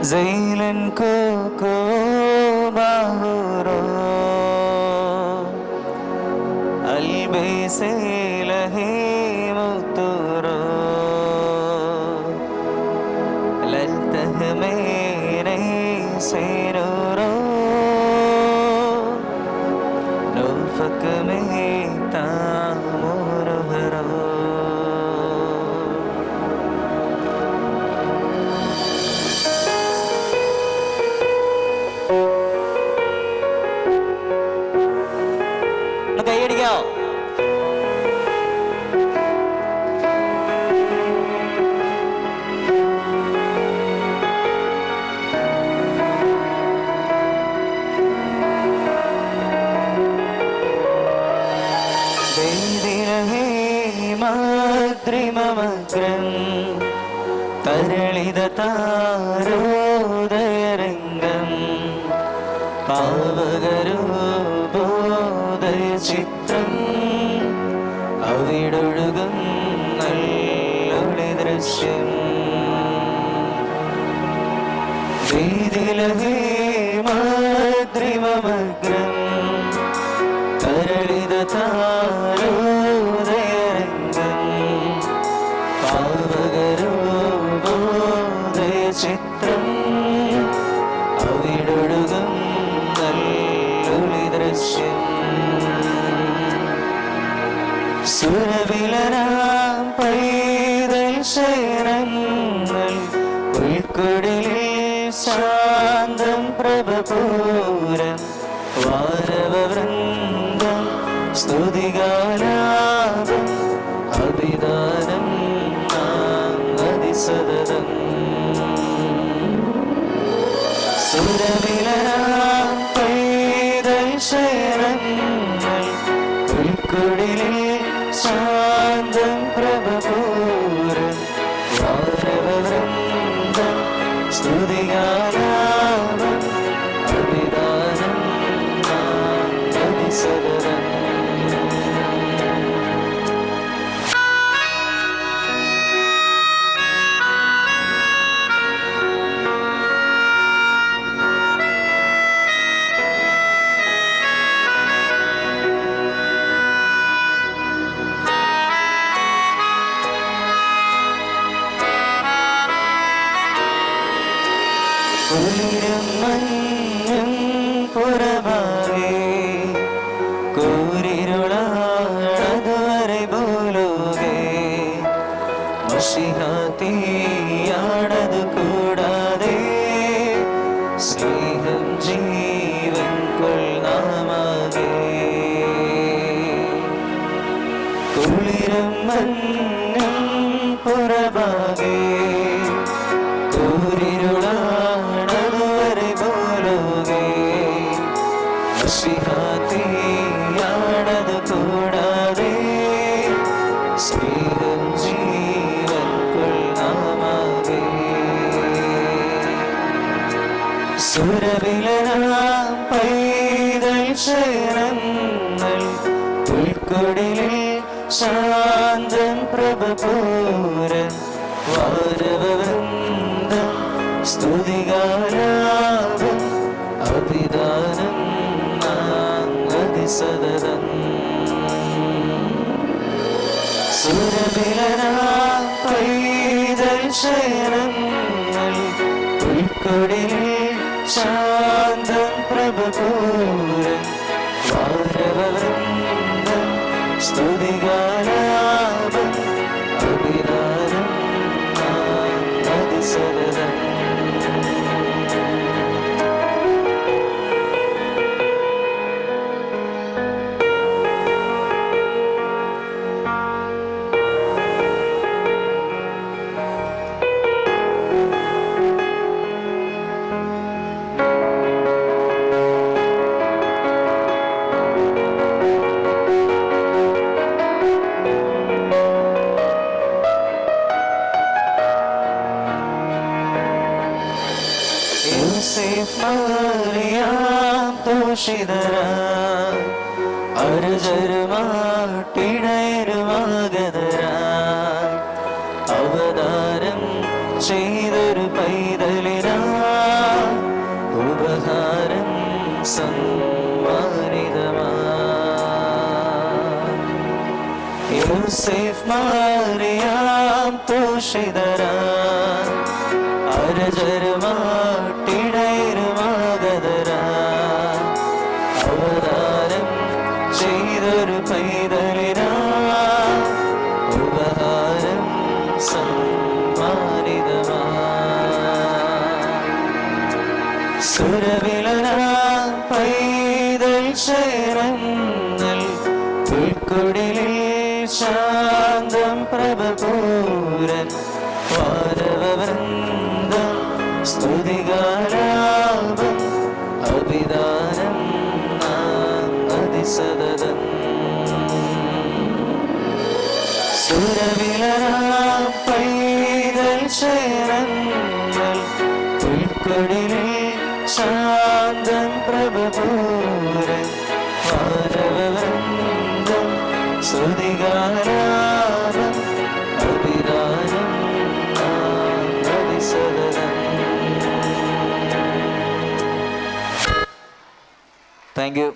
Zailan koko bahuro albe se lahe muturo laltah mere seruro nufak me tamuro കൈയടിക്കോ? മാതൃമമഗ്രം തരളിത താരോദയരംഗം പാവകരൂപോദയ ചിത്രം അവിടൊഴുകും നല്ലൊളി ദൃശ്യം വീതിലഹേ മാതൃമമഗ്രം തരളിത താരോദയരംഗം പാവകരൂപോദയ ചിത്രം അവിടൊഴുകും നല്ലൊളി ദൃശ്യം സുരവിലരാം പൈതൽ ശരണങ്ങൾ ഉൾക്കൊടലിൽ ശാന്തം പ്രഭപൂരം വാരവവൃന്ദം സ്തുതിഗാലാപം അഭിദാനം അതിസതതം സുരവിലരാം പൈതൽ ശരണങ്ങൾ ഉൾക്കൊടലിൽ ശാന്തം പ്രഭപൂരം വാരവവൃന്ദം സ്തുതിഗാലാപം അഭിദാനം അതിസതതം കുളിരും മഞ്ഞും പുറമാകെ കൂരിരുളാണതുവരെ ഭൂലോകെ മഷിഹാത്തിയാണതു കൂടാതെ സ്നേഹം ജീവൻ കൊള്ളാമാകെ കുളിരും മഞ്ഞും പുറമാകെ കൂരിരുളാണതുവരെ ഭൂലോകെ മഷിഹാത്തിയാണതു കൂടാതെ സ്നേഹം ജീവൻ കൊള്ളാമാകെ സുരവിലരാം പൈതൽ ശരണങ്ങൾ ഉൾക്കൊടലിൽ ശാന്തം പ്രഭപൂരം വാരവവൃന്ദം സ്തുതിഗാലാപം അഭിദാനം അതിസതതം സുരവിലരാം പൈതൽ ശരണങ്ങൾ ഉൾക്കൊടലിൽ ശാന്തം പ്രഭപൂരം വാരവവൃന്ദം സ്തുതിഗാലാപം അഭിദാനം അതിസതതം മറിയാം തോഷിതരാം അർജരുമാട്ടിടയരുമാഗതരാം അവതാരം ചെയ്തൊരു പൈതലിനാം യോസേഫ് മാറിയാം തോഷിതരാൻ അരജരമാട്ടിടയരുമാകതരാൻ അവതാരം ചെയ്തൊരു പൈതലിനാ ഉപഹാരം സമ്മാനിതമാ സുരവിലനാ പൈതൽ ശരണങ്ങൾ പുൽക്കൊടിലിൽ ശാന്തം പ്രഭപൂരൻ വാരവവൃന്ദം സ്തുതികാലാപം അഭിദാനം അതിസതതം സുരവിലനാ പൈതൽ ശരണങ്ങൾ പുൽക്കൊടിലിൽ ശാന്തം പ്രഭപൂരൻ വാരവവൃന്ദം സ്തുതികാലാപം അഭിദാനം അതിസതതം. Thank you.